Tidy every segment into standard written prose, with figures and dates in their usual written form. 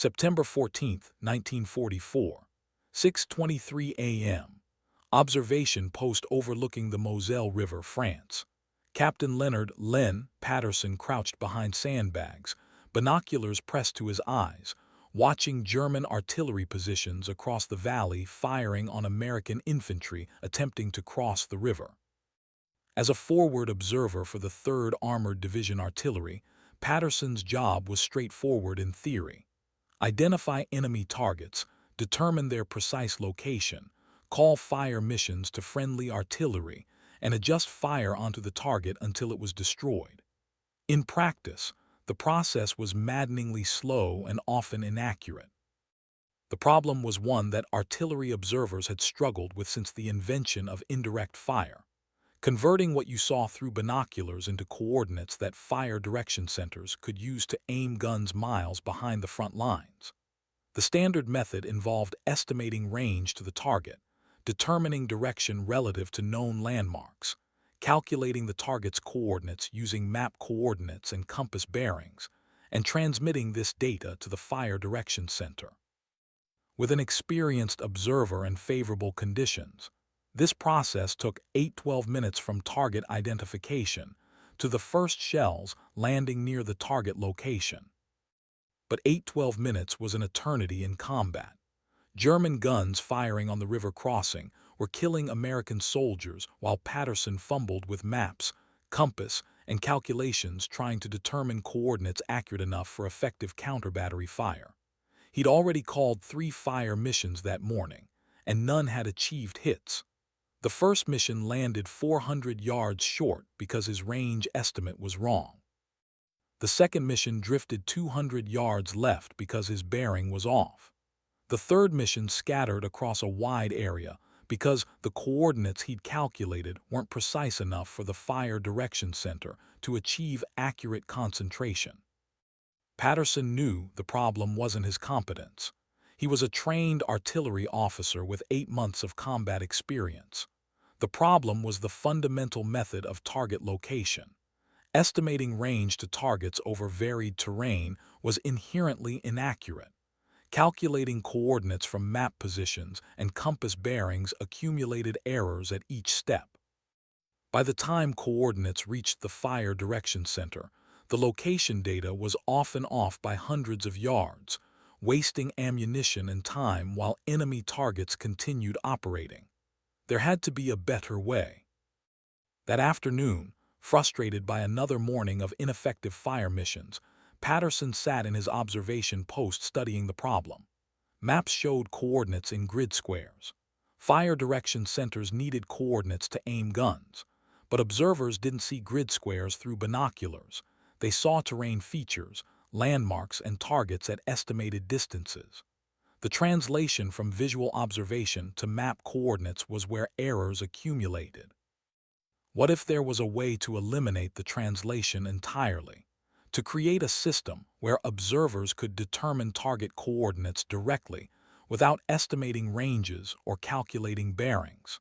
September 14, 1944, 6:23 a.m. Observation post overlooking the Moselle River, France. Captain Leonard Patterson crouched behind sandbags, binoculars pressed to his eyes, watching German artillery positions across the valley firing on American infantry attempting to cross the river. As a forward observer for the 3rd Armored Division Artillery, Patterson's job was straightforward in theory. Identify enemy targets, determine their precise location, call fire missions to friendly artillery, and adjust fire onto the target until it was destroyed. In practice, the process was maddeningly slow and often inaccurate. The problem was one that artillery observers had struggled with since the invention of indirect fire: converting what you saw through binoculars into coordinates that fire direction centers could use to aim guns miles behind the front lines. The standard method involved estimating range to the target, determining direction relative to known landmarks, calculating the target's coordinates using map coordinates and compass bearings, and transmitting this data to the fire direction center. With an experienced observer and favorable conditions, this process took 8-12 minutes from target identification to the first shells landing near the target location. But 8-12 minutes was an eternity in combat. German guns firing on the river crossing were killing American soldiers while Patterson fumbled with maps, compass, and calculations trying to determine coordinates accurate enough for effective counter-battery fire. He'd already called 3 fire missions that morning, and none had achieved hits. The first mission landed 400 yards short because his range estimate was wrong. The second mission drifted 200 yards left because his bearing was off. The third mission scattered across a wide area because the coordinates he'd calculated weren't precise enough for the fire direction center to achieve accurate concentration. Patterson knew the problem wasn't his competence. He was a trained artillery officer with 8 months of combat experience. The problem was the fundamental method of target location. Estimating range to targets over varied terrain was inherently inaccurate. Calculating coordinates from map positions and compass bearings accumulated errors at each step. By the time coordinates reached the fire direction center, the location data was often off by hundreds of yards, wasting ammunition and time while enemy targets continued operating. There had to be a better way. That afternoon, frustrated by another morning of ineffective fire missions, Patterson sat in his observation post studying the problem. Maps showed coordinates in grid squares. Fire direction centers needed coordinates to aim guns, but observers didn't see grid squares through binoculars. They saw terrain features, landmarks, and targets at estimated distances. The translation from visual observation to map coordinates was where errors accumulated. What if there was a way to eliminate the translation entirely? To create a system where observers could determine target coordinates directly without estimating ranges or calculating bearings?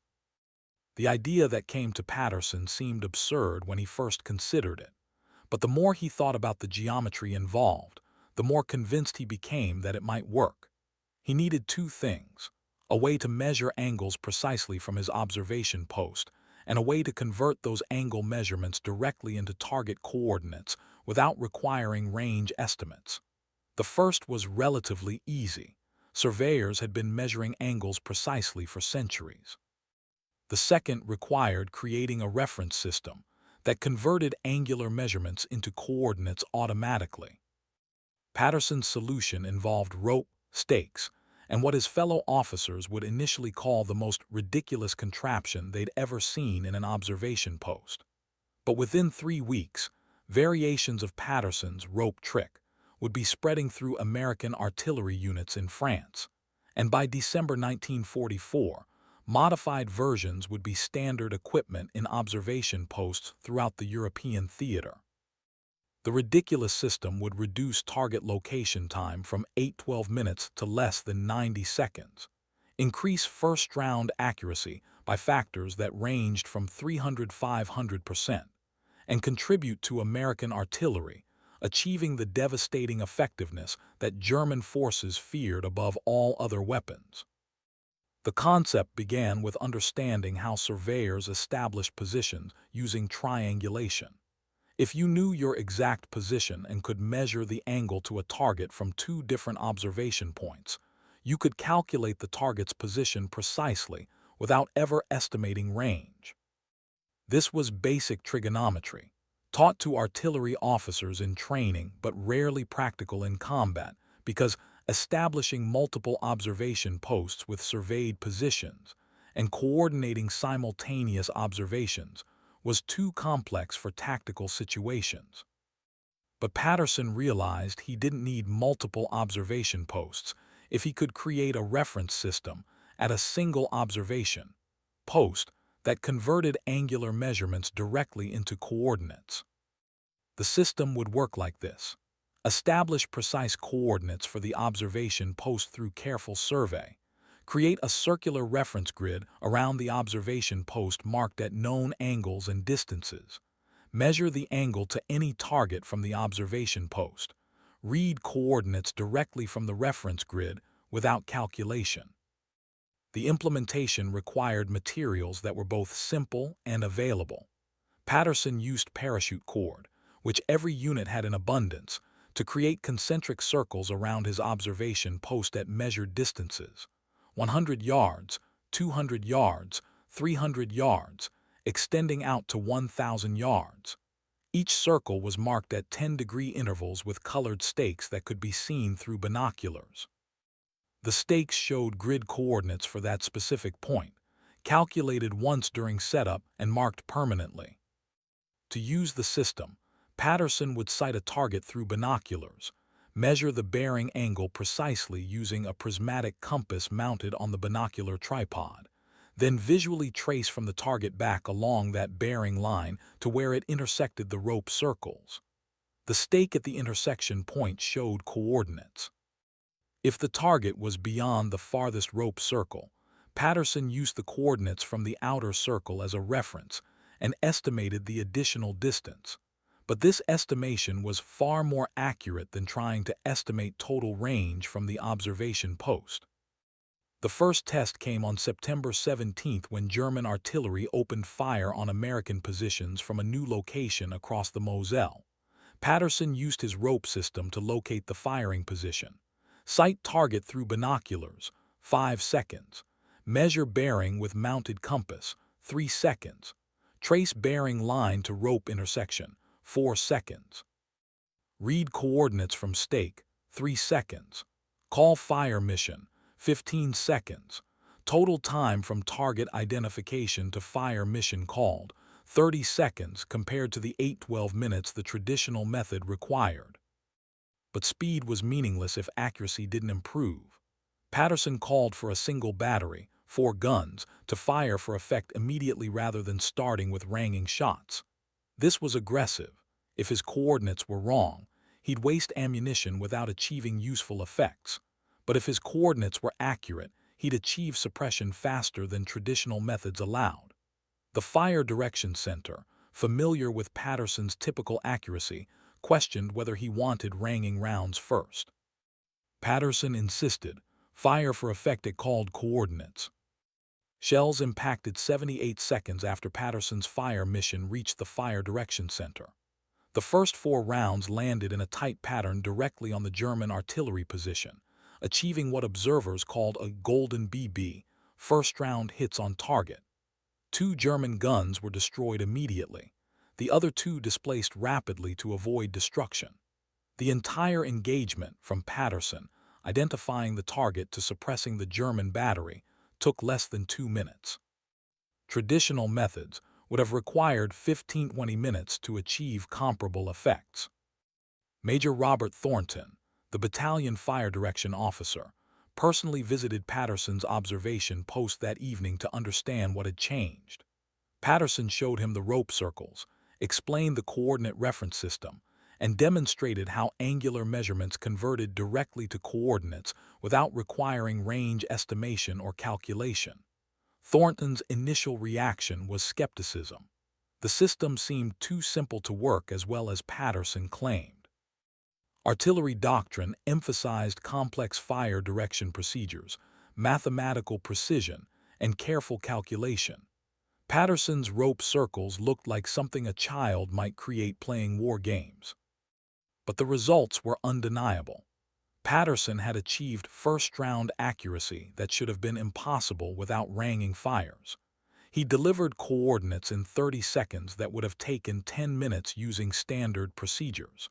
The idea that came to Patterson seemed absurd when he first considered it, but the more he thought about the geometry involved, the more convinced he became that it might work. He needed 2 things: a way to measure angles precisely from his observation post, and a way to convert those angle measurements directly into target coordinates without requiring range estimates. The first was relatively easy. Surveyors had been measuring angles precisely for centuries. The second required creating a reference system that converted angular measurements into coordinates automatically. Patterson's solution involved rope, stakes, and what his fellow officers would initially call the most ridiculous contraption they'd ever seen in an observation post. But within 3 weeks, variations of Patterson's rope trick would be spreading through American artillery units in France, and by December 1944, modified versions would be standard equipment in observation posts throughout the European theater. The ridiculous system would reduce target location time from 8-12 minutes to less than 90 seconds, increase first-round accuracy by factors that ranged from 300–500%, and contribute to American artillery, achieving the devastating effectiveness that German forces feared above all other weapons. The concept began with understanding how surveyors established positions using triangulation. If you knew your exact position and could measure the angle to a target from two different observation points, you could calculate the target's position precisely without ever estimating range. This was basic trigonometry, taught to artillery officers in training but rarely practical in combat because establishing multiple observation posts with surveyed positions and coordinating simultaneous observations was too complex for tactical situations. But Patterson realized he didn't need multiple observation posts if he could create a reference system at a single observation post that converted angular measurements directly into coordinates. The system would work like this. Establish precise coordinates for the observation post through careful survey. Create a circular reference grid around the observation post marked at known angles and distances. Measure the angle to any target from the observation post. Read coordinates directly from the reference grid without calculation. The implementation required materials that were both simple and available. Patterson used parachute cord, which every unit had in abundance, to create concentric circles around his observation post at measured distances: 100 yards, 200 yards, 300 yards, extending out to 1,000 yards. Each circle was marked at 10-degree intervals with colored stakes that could be seen through binoculars. The stakes showed grid coordinates for that specific point, calculated once during setup and marked permanently. To use the system, Patterson would sight a target through binoculars, measure the bearing angle precisely using a prismatic compass mounted on the binocular tripod, then visually trace from the target back along that bearing line to where it intersected the rope circles. The stake at the intersection point showed coordinates. If the target was beyond the farthest rope circle, Patterson used the coordinates from the outer circle as a reference and estimated the additional distance. But this estimation was far more accurate than trying to estimate total range from the observation post. The first test came on September 17 when German artillery opened fire on American positions from a new location across the Moselle. Patterson used his rope system to locate the firing position. Sight target through binoculars, 5 seconds. Measure bearing with mounted compass, 3 seconds. Trace bearing line to rope intersection, 4 seconds. Read coordinates from stake, 3 seconds. Call fire mission, 15 seconds. Total time from target identification to fire mission called, 30 seconds compared to the 8-12 minutes the traditional method required. But speed was meaningless if accuracy didn't improve. Patterson called for a single battery, 4 guns, to fire for effect immediately rather than starting with ranging shots. This was aggressive. If his coordinates were wrong, he'd waste ammunition without achieving useful effects. But if his coordinates were accurate, he'd achieve suppression faster than traditional methods allowed. The Fire Direction Center, familiar with Patterson's typical accuracy, questioned whether he wanted ranging rounds first. Patterson insisted, fire for effect at called coordinates. Shells impacted 78 seconds after Patterson's fire mission reached the Fire Direction Center. The first 4 rounds landed in a tight pattern directly on the German artillery position, achieving what observers called a golden BB, first-round hits on target. 2 German guns were destroyed immediately. The other 2 displaced rapidly to avoid destruction. The entire engagement, from Patterson identifying the target to suppressing the German battery, took less than 2 minutes. Traditional methods would have required 15-20 minutes to achieve comparable effects. Major Robert Thornton, the battalion fire direction officer, personally visited Patterson's observation post that evening to understand what had changed. Patterson showed him the rope circles, explained the coordinate reference system, and demonstrated how angular measurements converted directly to coordinates without requiring range estimation or calculation. Thornton's initial reaction was skepticism. The system seemed too simple to work as well as Patterson claimed. Artillery doctrine emphasized complex fire direction procedures, mathematical precision, and careful calculation. Patterson's rope circles looked like something a child might create playing war games. But the results were undeniable. Patterson had achieved first-round accuracy that should have been impossible without ranging fires. He delivered coordinates in 30 seconds that would have taken 10 minutes using standard procedures.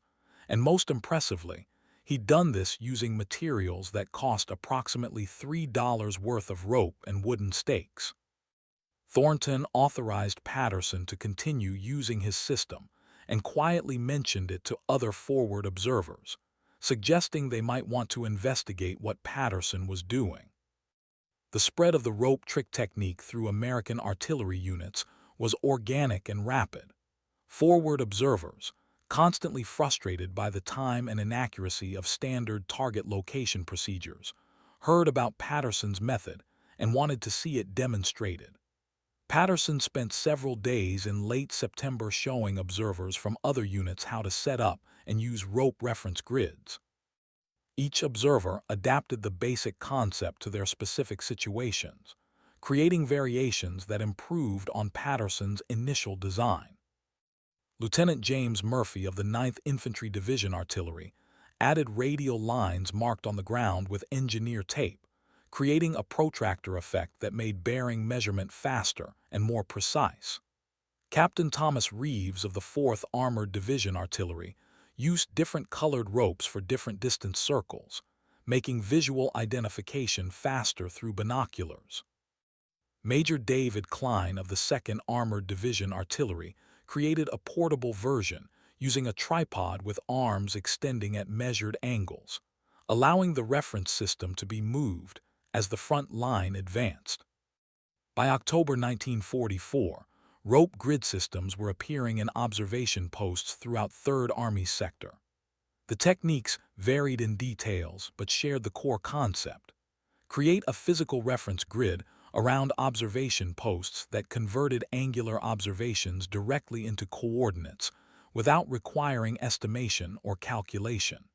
And most impressively, he'd done this using materials that cost approximately $3 worth of rope and wooden stakes. Thornton authorized Patterson to continue using his system and quietly mentioned it to other forward observers, suggesting they might want to investigate what Patterson was doing. The spread of the rope trick technique through American artillery units was organic and rapid. Forward observers, constantly frustrated by the time and inaccuracy of standard target location procedures, heard about Patterson's method and wanted to see it demonstrated. Patterson spent several days in late September showing observers from other units how to set up and use rope reference grids. Each observer adapted the basic concept to their specific situations, creating variations that improved on Patterson's initial design. Lieutenant James Murphy of the 9th Infantry Division Artillery added radial lines marked on the ground with engineer tape, creating a protractor effect that made bearing measurement faster and more precise. Captain Thomas Reeves of the 4th Armored Division Artillery used different colored ropes for different distance circles, making visual identification faster through binoculars. Major David Klein of the 2nd Armored Division Artillery created a portable version using a tripod with arms extending at measured angles, allowing the reference system to be moved as the front line advanced. By October 1944, rope grid systems were appearing in observation posts throughout 3rd Army's sector. The techniques varied in details but shared the core concept. Create a physical reference grid around observation posts that converted angular observations directly into coordinates without requiring estimation or calculation.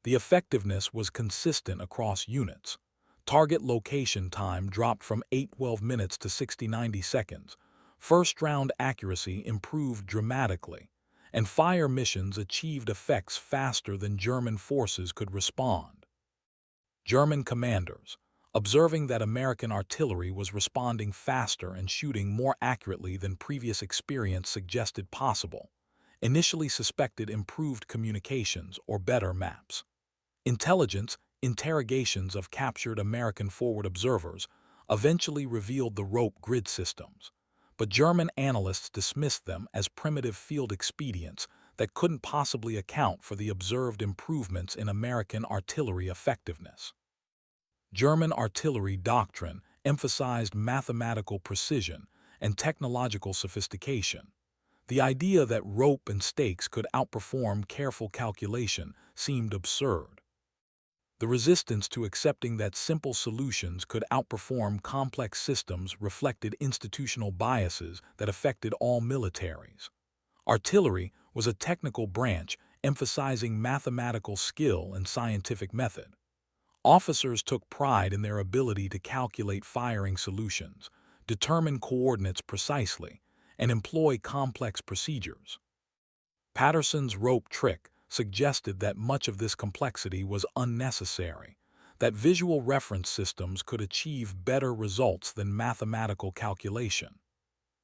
The effectiveness was consistent across units. Target location time dropped from 8-12 minutes to 60-90 seconds. First-round accuracy improved dramatically, and fire missions achieved effects faster than German forces could respond. German commanders, observing that American artillery was responding faster and shooting more accurately than previous experience suggested possible, initially suspected improved communications or better maps. Intelligence interrogations of captured American forward observers eventually revealed the rope grid systems, but German analysts dismissed them as primitive field expedients that couldn't possibly account for the observed improvements in American artillery effectiveness. German artillery doctrine emphasized mathematical precision and technological sophistication. The idea that rope and stakes could outperform careful calculation seemed absurd. The resistance to accepting that simple solutions could outperform complex systems reflected institutional biases that affected all militaries. Artillery was a technical branch emphasizing mathematical skill and scientific method. Officers took pride in their ability to calculate firing solutions, determine coordinates precisely, and employ complex procedures. Patterson's rope trick suggested that much of this complexity was unnecessary, that visual reference systems could achieve better results than mathematical calculation.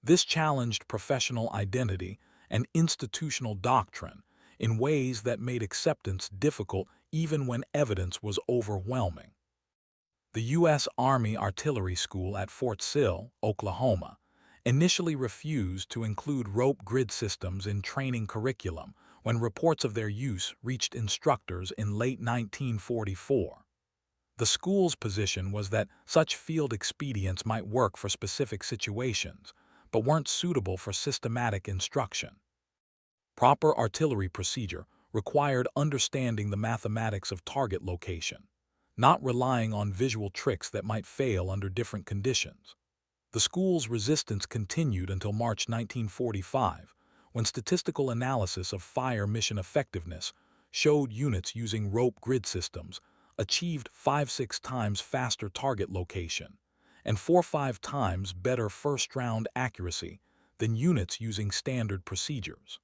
This challenged professional identity and institutional doctrine in ways that made acceptance difficult even when evidence was overwhelming. The U.S. Army Artillery School at Fort Sill, Oklahoma, initially refused to include rope grid systems in training curriculum when reports of their use reached instructors in late 1944. The school's position was that such field expedients might work for specific situations, but weren't suitable for systematic instruction. Proper artillery procedure required understanding the mathematics of target location, not relying on visual tricks that might fail under different conditions. The school's resistance continued until March 1945, when statistical analysis of fire mission effectiveness showed units using rope grid systems achieved 5-6 times faster target location and 4-5 times better first-round accuracy than units using standard procedures.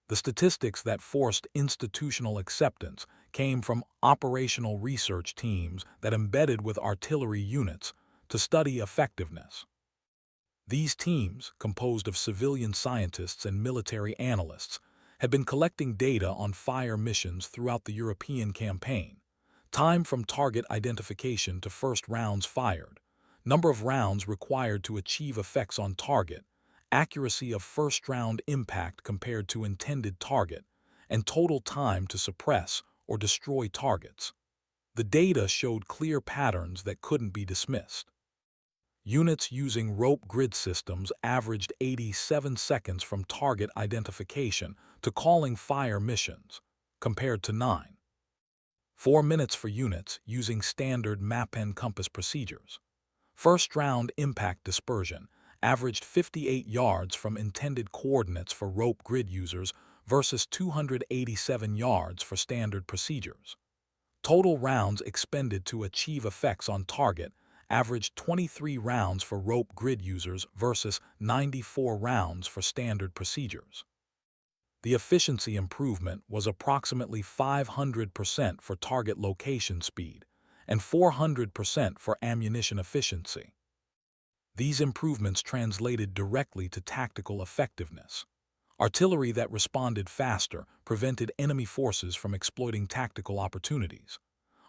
The statistics that forced institutional acceptance came from operational research teams that embedded with artillery units to study effectiveness. These teams, composed of civilian scientists and military analysts, had been collecting data on fire missions throughout the European campaign, time from target identification to first rounds fired, number of rounds required to achieve effects on target, accuracy of first-round impact compared to intended target, and total time to suppress or destroy targets. The data showed clear patterns that couldn't be dismissed. Units using rope grid systems averaged 87 seconds from target identification to calling fire missions, compared to 4 minutes for units using standard map and compass procedures. First-round impact dispersion averaged 58 yards from intended coordinates for rope grid users versus 287 yards for standard procedures. Total rounds expended to achieve effects on target averaged 23 rounds for rope grid users versus 94 rounds for standard procedures. The efficiency improvement was approximately 500% for target location speed and 400% for ammunition efficiency. These improvements translated directly to tactical effectiveness. Artillery that responded faster prevented enemy forces from exploiting tactical opportunities.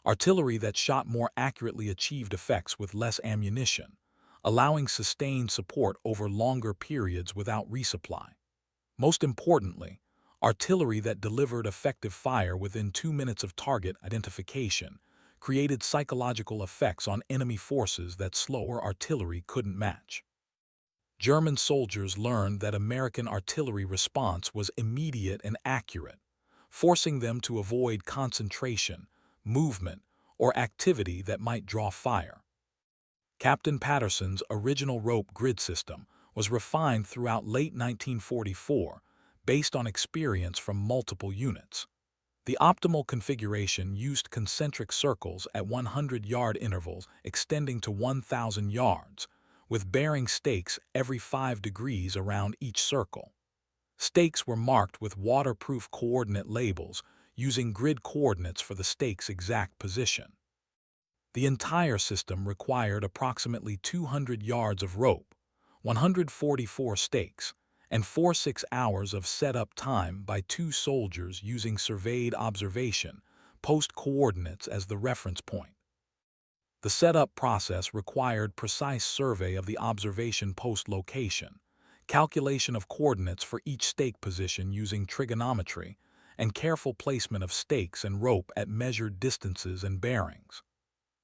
Artillery that shot more accurately achieved effects with less ammunition, allowing sustained support over longer periods without resupply. Most importantly, artillery that delivered effective fire within 2 minutes of target identification created psychological effects on enemy forces that slower artillery couldn't match. German soldiers learned that American artillery response was immediate and accurate, forcing them to avoid concentration, movement, or activity that might draw fire. Captain Patterson's original rope grid system was refined throughout late 1944 based on experience from multiple units. The optimal configuration used concentric circles at 100-yard intervals extending to 1,000 yards, with bearing stakes every 5 degrees around each circle. Stakes were marked with waterproof coordinate labels using grid coordinates for the stake's exact position. The entire system required approximately 200 yards of rope, 144 stakes, and 4-6 hours of setup time by 2 soldiers using surveyed observation, post coordinates as the reference point. The setup process required precise survey of the observation post location, calculation of coordinates for each stake position using trigonometry, and careful placement of stakes and rope at measured distances and bearings.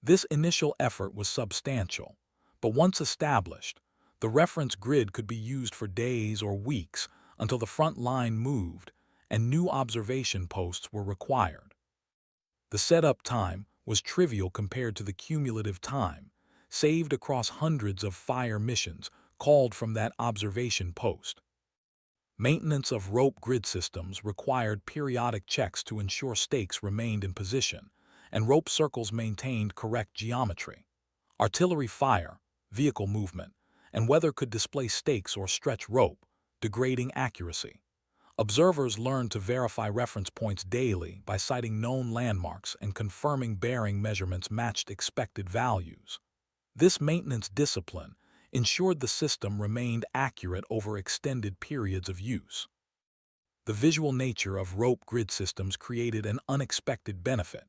This initial effort was substantial, but once established, the reference grid could be used for days or weeks until the front line moved and new observation posts were required. The setup time was trivial compared to the cumulative time, saved across hundreds of fire missions called from that observation post. Maintenance of rope grid systems required periodic checks to ensure stakes remained in position and rope circles maintained correct geometry. Artillery fire, vehicle movement, and weather could displace stakes or stretch rope, degrading accuracy. Observers learned to verify reference points daily by citing known landmarks and confirming bearing measurements matched expected values. This maintenance discipline ensured the system remained accurate over extended periods of use. The visual nature of rope grid systems created an unexpected benefit: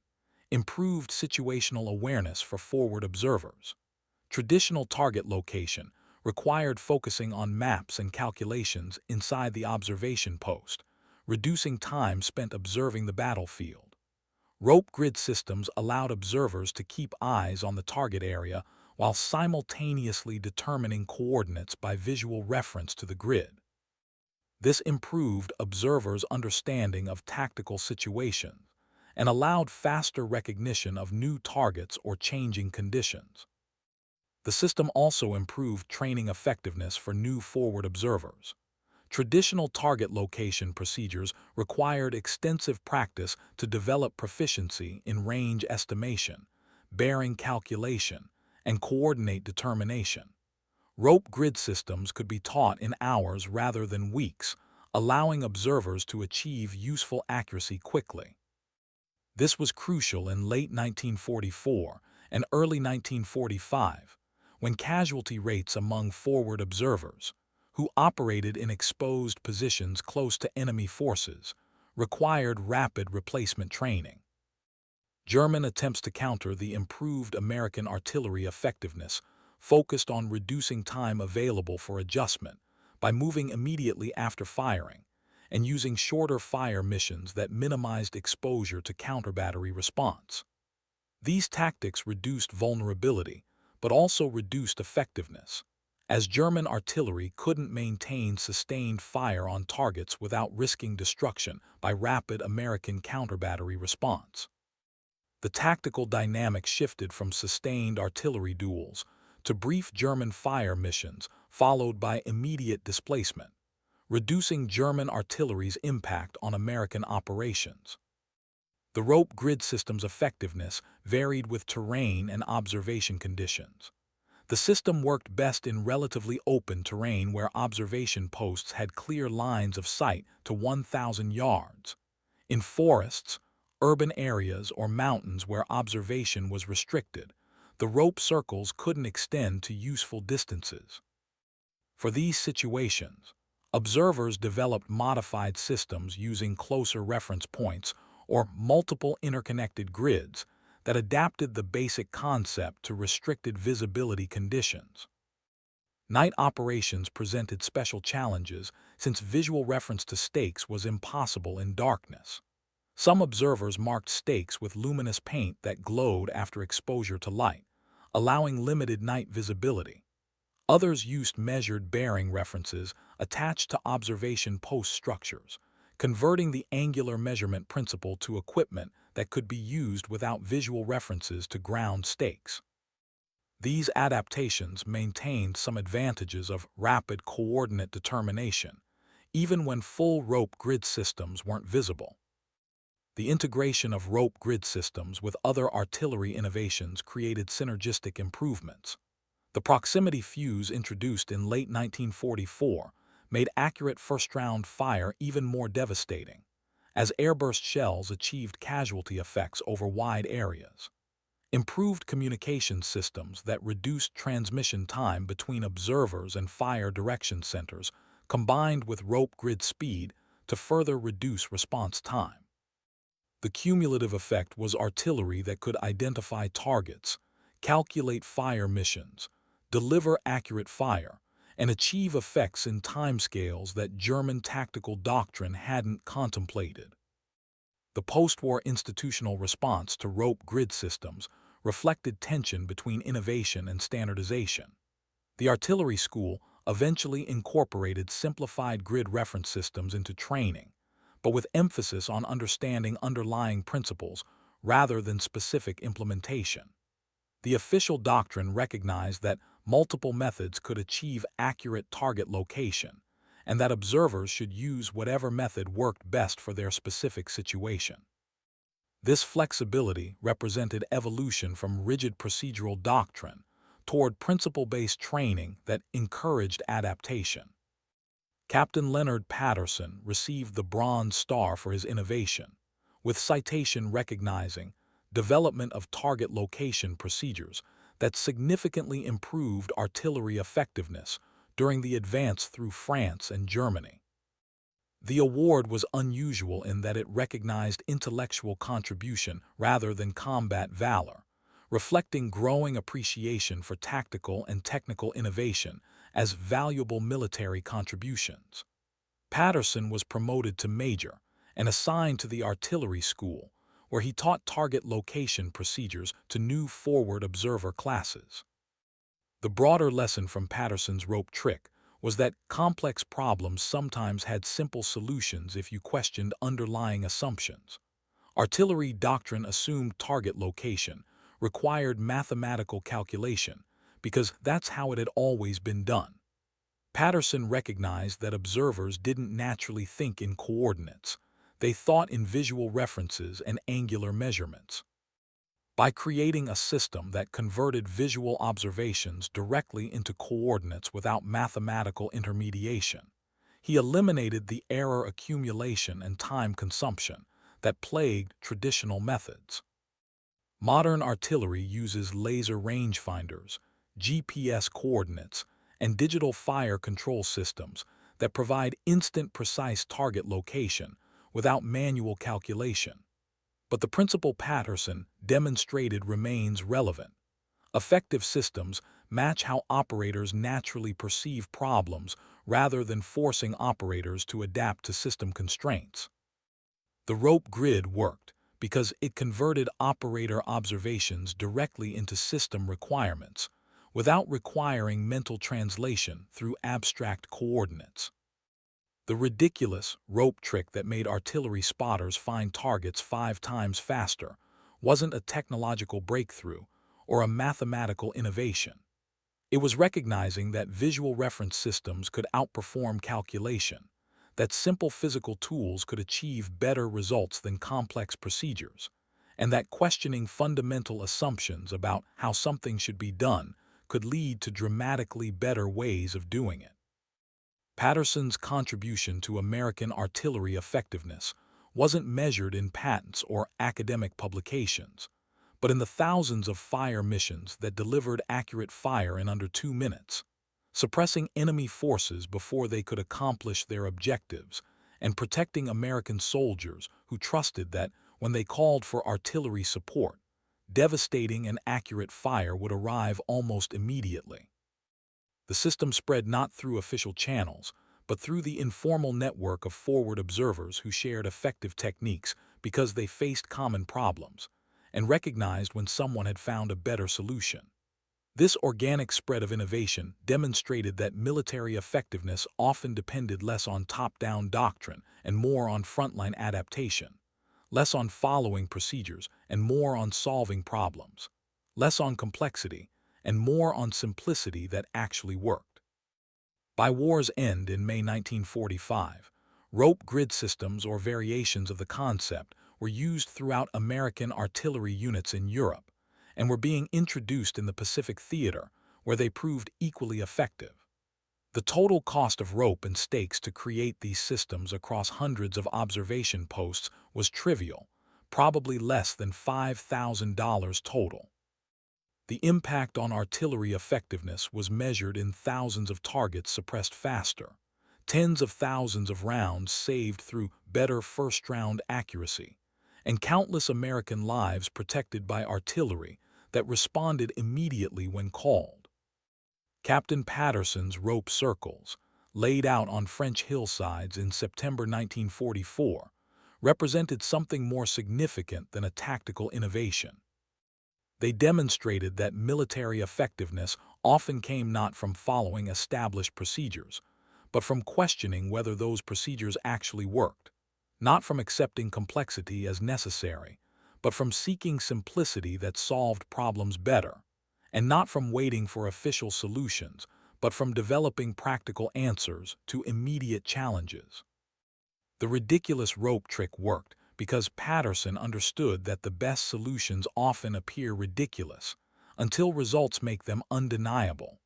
improved situational awareness for forward observers. Traditional target location required focusing on maps and calculations inside the observation post, reducing time spent observing the battlefield. Rope grid systems allowed observers to keep eyes on the target area while simultaneously determining coordinates by visual reference to the grid. This improved observers' understanding of tactical situations and allowed faster recognition of new targets or changing conditions. The system also improved training effectiveness for new forward observers. Traditional target location procedures required extensive practice to develop proficiency in range estimation, bearing calculation, and coordinate determination. Rope grid systems could be taught in hours rather than weeks, allowing observers to achieve useful accuracy quickly. This was crucial in late 1944 and early 1945, when casualty rates among forward observers, who operated in exposed positions close to enemy forces, required rapid replacement training. German attempts to counter the improved American artillery effectiveness focused on reducing time available for adjustment by moving immediately after firing and using shorter fire missions that minimized exposure to counterbattery response. These tactics reduced vulnerability, but also reduced effectiveness, as German artillery couldn't maintain sustained fire on targets without risking destruction by rapid American counterbattery response. The tactical dynamic shifted from sustained artillery duels to brief German fire missions followed by immediate displacement, reducing German artillery's impact on American operations. The rope grid system's effectiveness varied with terrain and observation conditions. The system worked best in relatively open terrain where observation posts had clear lines of sight to 1,000 yards. In forests, urban areas, or mountains where observation was restricted, the rope circles couldn't extend to useful distances. For these situations, observers developed modified systems using closer reference points or multiple interconnected grids that adapted the basic concept to restricted visibility conditions. Night operations presented special challenges since visual reference to stakes was impossible in darkness. Some observers marked stakes with luminous paint that glowed after exposure to light, allowing limited night visibility. Others used measured bearing references attached to observation post structures, converting the angular measurement principle to equipment that could be used without visual references to ground stakes. These adaptations maintained some advantages of rapid coordinate determination, even when full rope grid systems weren't visible. The integration of rope grid systems with other artillery innovations created synergistic improvements. The proximity fuse introduced in late 1944 made accurate first-round fire even more devastating, as airburst shells achieved casualty effects over wide areas. Improved communication systems that reduced transmission time between observers and fire direction centers combined with rope grid speed to further reduce response time. The cumulative effect was artillery that could identify targets, calculate fire missions, deliver accurate fire, and achieve effects in timescales that German tactical doctrine hadn't contemplated. The post-war institutional response to rope grid systems reflected tension between innovation and standardization. The artillery school eventually incorporated simplified grid reference systems into training, but with emphasis on understanding underlying principles rather than specific implementation. The official doctrine recognized that multiple methods could achieve accurate target location, and that observers should use whatever method worked best for their specific situation. This flexibility represented evolution from rigid procedural doctrine toward principle-based training that encouraged adaptation. Captain Leonard Patterson received the Bronze Star for his innovation, with citation recognizing development of target location procedures that significantly improved artillery effectiveness during the advance through France and Germany. The award was unusual in that it recognized intellectual contribution rather than combat valor, reflecting growing appreciation for tactical and technical innovation as valuable military contributions. Patterson was promoted to major and assigned to the artillery school, where he taught target location procedures to new forward observer classes. The broader lesson from Patterson's rope trick was that complex problems sometimes had simple solutions if you questioned underlying assumptions. Artillery doctrine assumed target location required mathematical calculation because that's how it had always been done. Patterson recognized that observers didn't naturally think in coordinates. They thought in visual references and angular measurements. By creating a system that converted visual observations directly into coordinates without mathematical intermediation, he eliminated the error accumulation and time consumption that plagued traditional methods. Modern artillery uses laser rangefinders, GPS coordinates, and digital fire control systems that provide instant precise target location without manual calculation. But the principle Patterson demonstrated remains relevant. Effective systems match how operators naturally perceive problems rather than forcing operators to adapt to system constraints. The rope grid worked because it converted operator observations directly into system requirements, without requiring mental translation through abstract coordinates. The ridiculous rope trick that made artillery spotters find targets 5 times faster wasn't a technological breakthrough or a mathematical innovation. It was recognizing that visual reference systems could outperform calculation, that simple physical tools could achieve better results than complex procedures, and that questioning fundamental assumptions about how something should be done could lead to dramatically better ways of doing it. Patterson's contribution to American artillery effectiveness wasn't measured in patents or academic publications, but in the thousands of fire missions that delivered accurate fire in under 2 minutes, suppressing enemy forces before they could accomplish their objectives, and protecting American soldiers who trusted that when they called for artillery support, devastating and accurate fire would arrive almost immediately. The system spread not through official channels, but through the informal network of forward observers who shared effective techniques because they faced common problems and recognized when someone had found a better solution. This organic spread of innovation demonstrated that military effectiveness often depended less on top-down doctrine and more on frontline adaptation, less on following procedures and more on solving problems, less on complexity and more on simplicity that actually worked. By war's end in May 1945, rope grid systems or variations of the concept were used throughout American artillery units in Europe and were being introduced in the Pacific Theater, where they proved equally effective. The total cost of rope and stakes to create these systems across hundreds of observation posts was trivial, probably less than $5,000 total. The impact on artillery effectiveness was measured in thousands of targets suppressed faster, tens of thousands of rounds saved through better first-round accuracy, and countless American lives protected by artillery that responded immediately when called. Captain Patterson's rope circles, laid out on French hillsides in September 1944, represented something more significant than a tactical innovation. They demonstrated that military effectiveness often came not from following established procedures, but from questioning whether those procedures actually worked, not from accepting complexity as necessary, but from seeking simplicity that solved problems better, and not from waiting for official solutions, but from developing practical answers to immediate challenges. The ridiculous rope trick worked because Patterson understood that the best solutions often appear ridiculous until results make them undeniable.